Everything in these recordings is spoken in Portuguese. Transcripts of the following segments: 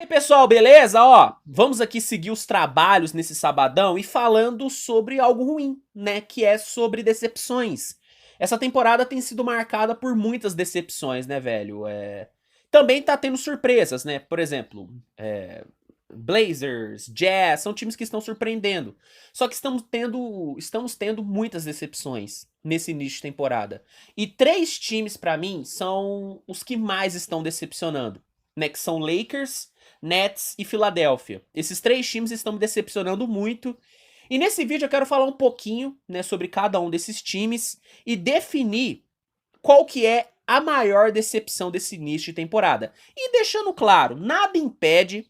E aí, pessoal, beleza? Ó, vamos aqui seguir os trabalhos nesse sabadão e falando sobre algo ruim, né? Que é sobre decepções. Essa temporada tem sido marcada por muitas decepções, né, velho? Também tá tendo surpresas, né? Por exemplo, Blazers, Jazz, são times que estão surpreendendo. Só que estamos tendo muitas decepções nesse início de temporada. E três times, pra mim, são os que mais estão decepcionando, né? Que são Lakers, Nets e Filadélfia. Esses três times estão me decepcionando muito. E nesse vídeo eu quero falar um pouquinho, né, sobre cada um desses times e definir qual que é a maior decepção desse início de temporada. E deixando claro, nada impede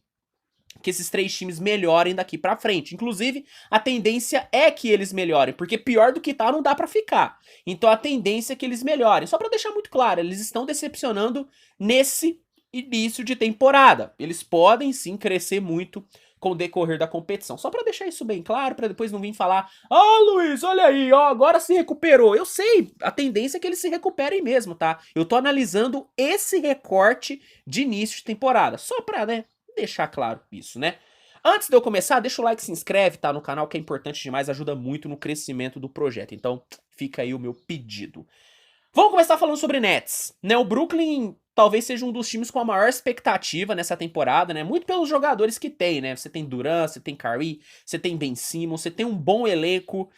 que esses três times melhorem daqui pra frente. Inclusive, a tendência é que eles melhorem, porque pior do que tá não dá pra ficar. Então a tendência é que eles melhorem. Só pra deixar muito claro, eles estão decepcionando nesse início de temporada. Eles podem sim crescer muito com o decorrer da competição. Só pra deixar isso bem claro, pra depois não vir falar: "Ah, Luiz, olha aí, ó, agora se recuperou". Eu sei, a tendência é que eles se recuperem mesmo, tá? Eu tô analisando esse recorte de início de temporada, só pra, né, deixar claro isso, né? Antes de eu começar, deixa o like, se inscreve, tá, no canal, que é importante demais, ajuda muito no crescimento do projeto. Então, fica aí o meu pedido. Vamos começar falando sobre Nets, né? O Brooklyn talvez seja um dos times com a maior expectativa nessa temporada, né? Muito pelos jogadores que tem, né? Você tem Durant, você tem Kyrie, você tem Ben Simmons, você tem um bom elenco.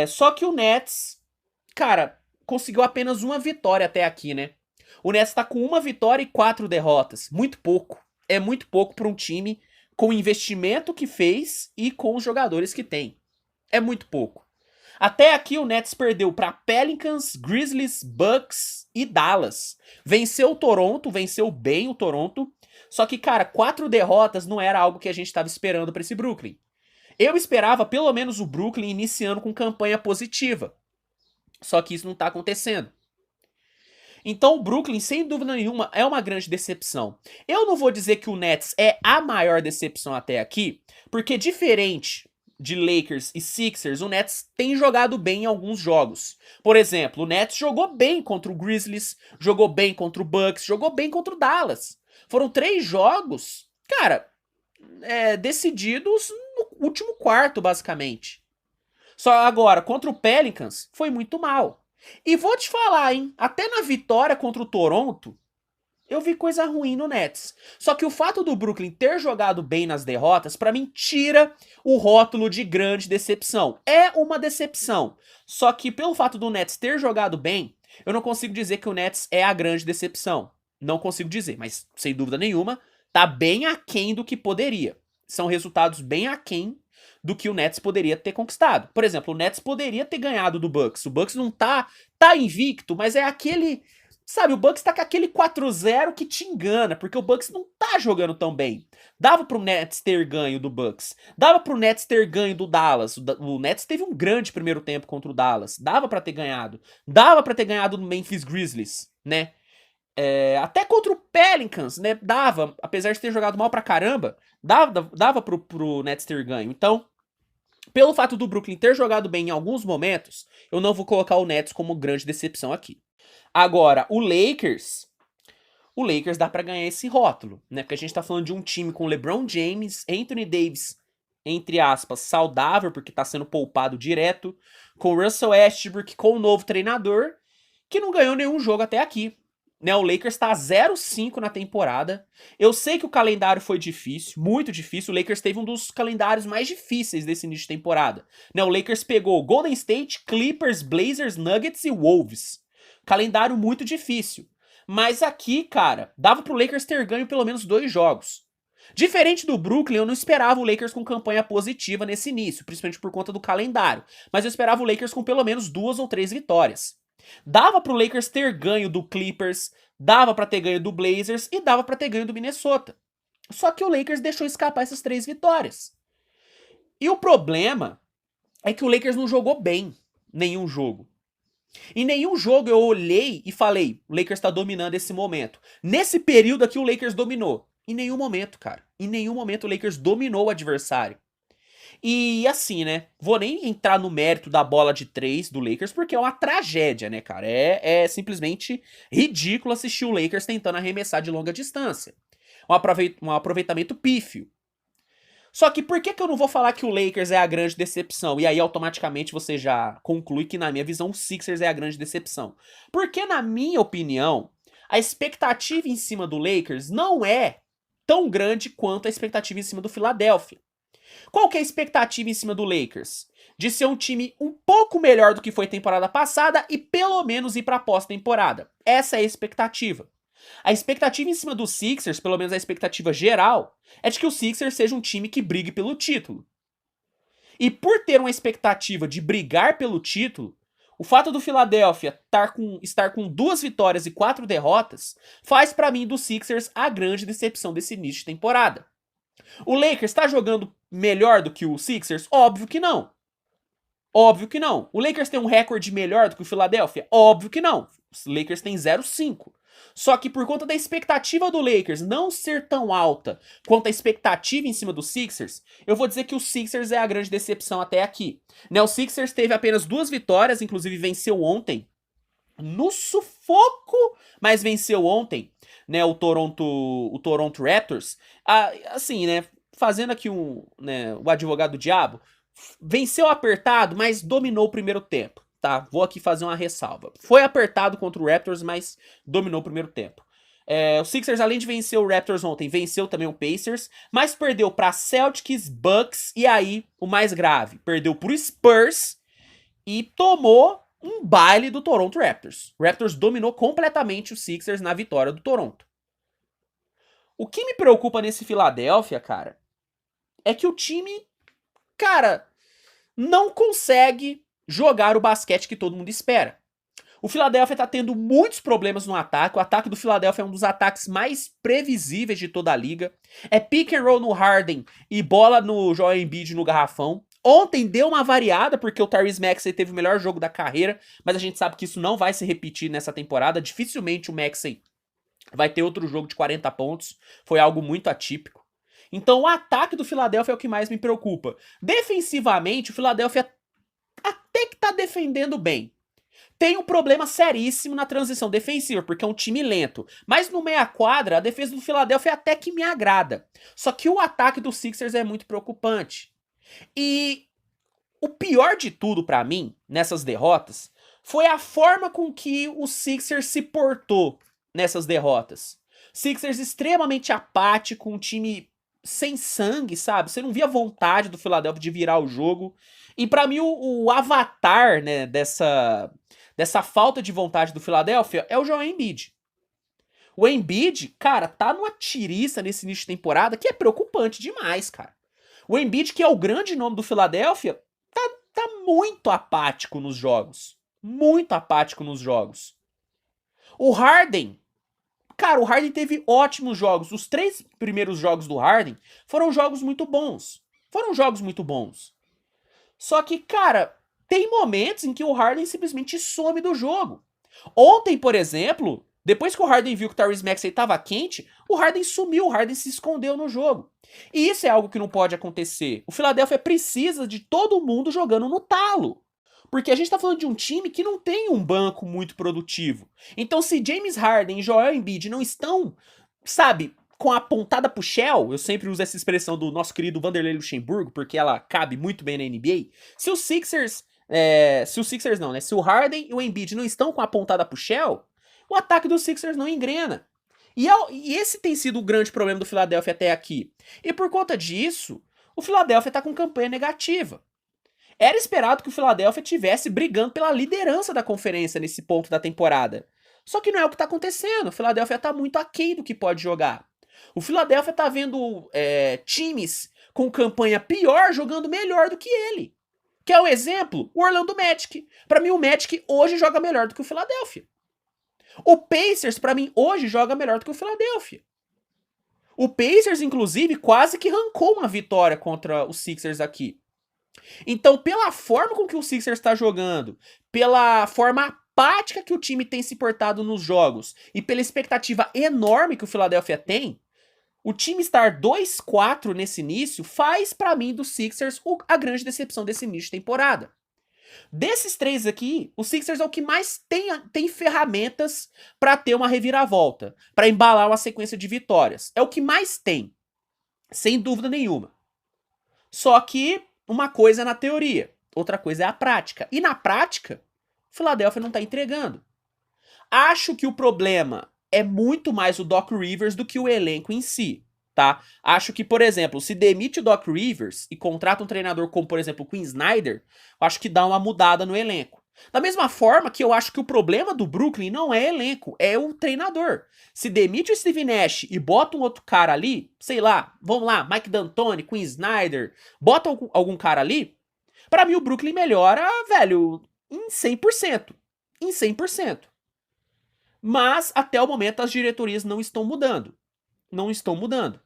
Só que o Nets, cara, conseguiu apenas uma vitória até aqui, né? O Nets tá com uma vitória e 4 derrotas. Muito pouco. É muito pouco para um time com o investimento que fez e com os jogadores que tem. É muito pouco. Até aqui o Nets perdeu para Pelicans, Grizzlies, Bucks e Dallas. Venceu o Toronto, venceu bem o Toronto. Só que, cara, 4 derrotas não era algo que a gente estava esperando para esse Brooklyn. Eu esperava pelo menos o Brooklyn iniciando com campanha positiva. Só que isso não tá acontecendo. Então o Brooklyn, sem dúvida nenhuma, é uma grande decepção. Eu não vou dizer que o Nets é a maior decepção até aqui, porque diferente de Lakers e Sixers, o Nets tem jogado bem em alguns jogos. Por exemplo, o Nets jogou bem contra o Grizzlies, jogou bem contra o Bucks, jogou bem contra o Dallas. Foram 3 jogos, cara, decididos no último quarto, basicamente. Só agora, contra o Pelicans, foi muito mal. E vou te falar, hein? Até na vitória contra o Toronto, eu vi coisa ruim no Nets. Só que o fato do Brooklyn ter jogado bem nas derrotas, pra mim, tira o rótulo de grande decepção. É uma decepção. Só que pelo fato do Nets ter jogado bem, eu não consigo dizer que o Nets é a grande decepção. Não consigo dizer, mas sem dúvida nenhuma, tá bem aquém do que poderia. São resultados bem aquém do que o Nets poderia ter conquistado. Por exemplo, o Nets poderia ter ganhado do Bucks. O Bucks não tá invicto, mas é aquele, sabe, o Bucks tá com aquele 4-0 que te engana, porque o Bucks não tá jogando tão bem. Dava pro Nets ter ganho do Bucks. Dava pro Nets ter ganho do Dallas. O Nets teve um grande primeiro tempo contra o Dallas. Dava pra ter ganhado. Dava pra ter ganhado do Memphis Grizzlies, né? Até contra o Pelicans, né? Dava, apesar de ter jogado mal pra caramba, dava pro Nets ter ganho. Então, pelo fato do Brooklyn ter jogado bem em alguns momentos, eu não vou colocar o Nets como grande decepção aqui. Agora, o Lakers dá pra ganhar esse rótulo, né? Porque a gente tá falando de um time com LeBron James, Anthony Davis, entre aspas, saudável, porque tá sendo poupado direto, com Russell Westbrook, com o novo treinador, que não ganhou nenhum jogo até aqui. Né, o Lakers tá 0-5 na temporada. Eu sei que o calendário foi difícil, muito difícil. O Lakers teve um dos calendários mais difíceis desse início de temporada. Né, o Lakers pegou Golden State, Clippers, Blazers, Nuggets e Wolves. Calendário muito difícil. Mas aqui, cara, dava pro Lakers ter ganho pelo menos 2 jogos. Diferente do Brooklyn, eu não esperava o Lakers com campanha positiva nesse início, principalmente por conta do calendário. Mas eu esperava o Lakers com pelo menos 2 ou 3 vitórias. Dava pro Lakers ter ganho do Clippers, dava pra ter ganho do Blazers e dava pra ter ganho do Minnesota. Só que o Lakers deixou escapar essas 3 vitórias. E o problema é que o Lakers não jogou bem nenhum jogo. Em nenhum jogo eu olhei e falei, o Lakers tá dominando esse momento. Nesse período aqui o Lakers dominou. Em nenhum momento, cara. Em nenhum momento o Lakers dominou o adversário. E assim, né? Vou nem entrar no mérito da bola de 3 do Lakers, porque é uma tragédia, né, cara? É simplesmente ridículo assistir o Lakers tentando arremessar de longa distância. um aproveitamento pífio. Só que por que eu não vou falar que o Lakers é a grande decepção? E aí automaticamente você já conclui que na minha visão o Sixers é a grande decepção. Porque na minha opinião, a expectativa em cima do Lakers não é tão grande quanto a expectativa em cima do Philadelphia. Qual que é a expectativa em cima do Lakers? De ser um time um pouco melhor do que foi temporada passada e pelo menos ir para a pós-temporada. Essa é a expectativa. A expectativa em cima do Sixers, pelo menos a expectativa geral, é de que o Sixers seja um time que brigue pelo título. E por ter uma expectativa de brigar pelo título, o fato do Philadelphia estar com 2 vitórias e 4 derrotas faz para mim do Sixers a grande decepção desse início de temporada. O Lakers está jogando melhor do que o Sixers? Óbvio que não. Óbvio que não. O Lakers tem um recorde melhor do que o Philadelphia? Óbvio que não. O Lakers tem 0-5. Só que por conta da expectativa do Lakers não ser tão alta quanto a expectativa em cima do Sixers, eu vou dizer que o Sixers é a grande decepção até aqui. Né, o Sixers teve apenas 2 vitórias, inclusive venceu ontem, no sufoco, mas venceu ontem, né, o Toronto Raptors. Assim, né, fazendo aqui o advogado do diabo, venceu apertado, mas dominou o primeiro tempo. Tá, vou aqui fazer uma ressalva. Foi apertado contra o Raptors, mas dominou o primeiro tempo. O Sixers, além de vencer o Raptors ontem, venceu também o Pacers, mas perdeu para Celtics, Bucks e aí, o mais grave, perdeu pro Spurs e tomou um baile do Toronto Raptors. O Raptors dominou completamente o Sixers na vitória do Toronto. O que me preocupa nesse Philadelphia, cara, é que o time, cara, não consegue jogar o basquete que todo mundo espera. O Philadelphia tá tendo muitos problemas no ataque. O ataque do Philadelphia é um dos ataques mais previsíveis de toda a liga. É pick and roll no Harden e bola no Joel Embiid no garrafão. Ontem deu uma variada porque o Tyrese Maxey teve o melhor jogo da carreira, mas a gente sabe que isso não vai se repetir nessa temporada. Dificilmente o Maxey vai ter outro jogo de 40 pontos. Foi algo muito atípico. Então o ataque do Philadelphia é o que mais me preocupa. Defensivamente, o Philadelphia até que tá defendendo bem. Tem um problema seríssimo na transição defensiva, porque é um time lento. Mas no meia quadra, a defesa do Philadelphia até que me agrada. Só que o ataque do Sixers é muito preocupante. E o pior de tudo pra mim, nessas derrotas, foi a forma com que o Sixers se portou nessas derrotas. Sixers extremamente apático, um time sem sangue, sabe? Você não via vontade do Philadelphia de virar o jogo. E pra mim o avatar, né, dessa falta de vontade do Philadelphia é o Joel Embiid. O Embiid, cara, tá numa tiriça nesse início de temporada que é preocupante demais, cara. O Embiid, que é o grande nome do Philadelphia, tá muito apático nos jogos. Muito apático nos jogos. O Harden, cara, o Harden teve ótimos jogos. Os 3 primeiros jogos do Harden foram jogos muito bons. Foram jogos muito bons. Só que, cara, tem momentos em que o Harden simplesmente some do jogo. Ontem, por exemplo, depois que o Harden viu que o Tyrese Maxey estava quente, o Harden sumiu, o Harden se escondeu no jogo. E isso é algo que não pode acontecer. O Philadelphia precisa de todo mundo jogando no talo. Porque a gente tá falando de um time que não tem um banco muito produtivo. Então, se James Harden e Joel Embiid não estão, sabe, com a pontada pro Shell, eu sempre uso essa expressão do nosso querido Vanderlei Luxemburgo, porque ela cabe muito bem na NBA. Se o Sixers não, né? Se o Harden e o Embiid não estão com a pontada pro Shell, o ataque dos Sixers não engrena. E esse tem sido o grande problema do Philadelphia até aqui. E por conta disso, o Philadelphia tá com campanha negativa. Era esperado que o Philadelphia estivesse brigando pela liderança da conferência nesse ponto da temporada. Só que não é o que tá acontecendo. O Philadelphia tá muito aquém do que pode jogar. O Philadelphia tá vendo times com campanha pior jogando melhor do que ele. Que é o exemplo, o Orlando Magic. Pra mim, o Magic hoje joga melhor do que o Philadelphia. O Pacers, pra mim, hoje joga melhor do que o Philadelphia. O Pacers, inclusive, quase que arrancou uma vitória contra os Sixers aqui. Então, pela forma com que o Sixers está jogando, pela forma apática que o time tem se portado nos jogos e pela expectativa enorme que o Philadelphia tem, o time estar 2-4 nesse início faz, pra mim, do Sixers a grande decepção desse início de temporada. Desses três aqui, o Sixers é o que mais tem ferramentas pra ter uma reviravolta, pra embalar uma sequência de vitórias. É o que mais tem, sem dúvida nenhuma. Só que uma coisa é na teoria, outra coisa é a prática. E na prática, o Philadelphia não tá entregando. Acho que o problema é muito mais o Doc Rivers do que o elenco em si, tá? Acho que, por exemplo, se demite o Doc Rivers e contrata um treinador como, por exemplo, o Quinn Snyder, eu acho que dá uma mudada no elenco. Da mesma forma que eu acho que o problema do Brooklyn não é elenco, é o treinador. Se demite o Steve Nash e bota um outro cara ali, sei lá, vamos lá, Mike D'Antoni, Quinn Snyder, bota algum cara ali, pra mim o Brooklyn melhora, velho, em 100%. Em 100%. Mas, até o momento, as diretorias não estão mudando. Não estão mudando.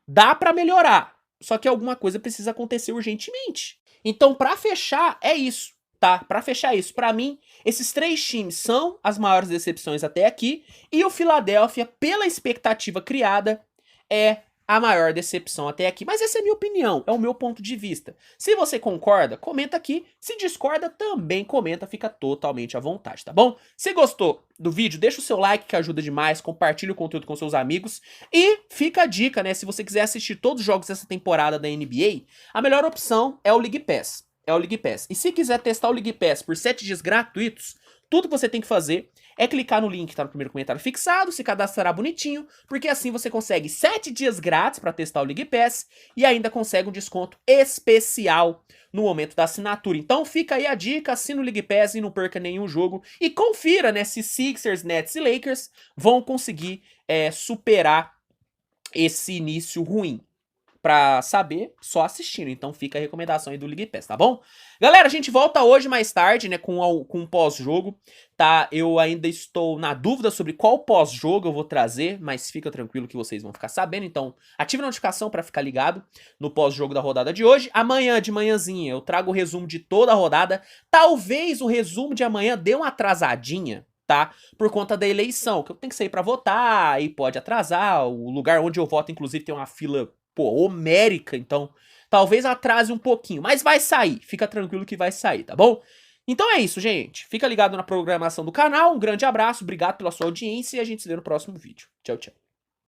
Dá pra melhorar, só que alguma coisa precisa acontecer urgentemente. Então, pra fechar, é isso, tá? Pra fechar isso, pra mim, esses três times são as maiores decepções até aqui, e o Philadelphia, pela expectativa criada, é a maior decepção até aqui. Mas essa é a minha opinião, é o meu ponto de vista. Se você concorda, comenta aqui. Se discorda, também comenta, fica totalmente à vontade, tá bom? Se gostou do vídeo, deixa o seu like que ajuda demais, compartilha o conteúdo com seus amigos e fica a dica, né? Se você quiser assistir todos os jogos dessa temporada da NBA, a melhor opção é o League Pass. É o League Pass. E se quiser testar o League Pass por 7 dias gratuitos, tudo que você tem que fazer é clicar no link que tá no primeiro comentário fixado, se cadastrar bonitinho, porque assim você consegue 7 dias grátis para testar o League Pass e ainda consegue um desconto especial no momento da assinatura. Então fica aí a dica, assina o League Pass e não perca nenhum jogo. E confira, né, se Sixers, Nets e Lakers vão conseguir superar esse início ruim. Pra saber, só assistindo. Então fica a recomendação aí do League Pass, tá bom? Galera, a gente volta hoje mais tarde, né, com um pós-jogo, tá? Eu ainda estou na dúvida sobre qual pós-jogo eu vou trazer, mas fica tranquilo que vocês vão ficar sabendo. Então, ative a notificação pra ficar ligado no pós-jogo da rodada de hoje. Amanhã, de manhãzinha, eu trago o resumo de toda a rodada. Talvez o resumo de amanhã dê uma atrasadinha, tá? Por conta da eleição, que eu tenho que sair pra votar, e pode atrasar. O lugar onde eu voto, inclusive, tem uma fila, pô, homérica, então talvez atrase um pouquinho, mas vai sair, fica tranquilo que vai sair, tá bom? Então é isso, gente. Fica ligado na programação do canal, um grande abraço, obrigado pela sua audiência e a gente se vê no próximo vídeo. Tchau, tchau.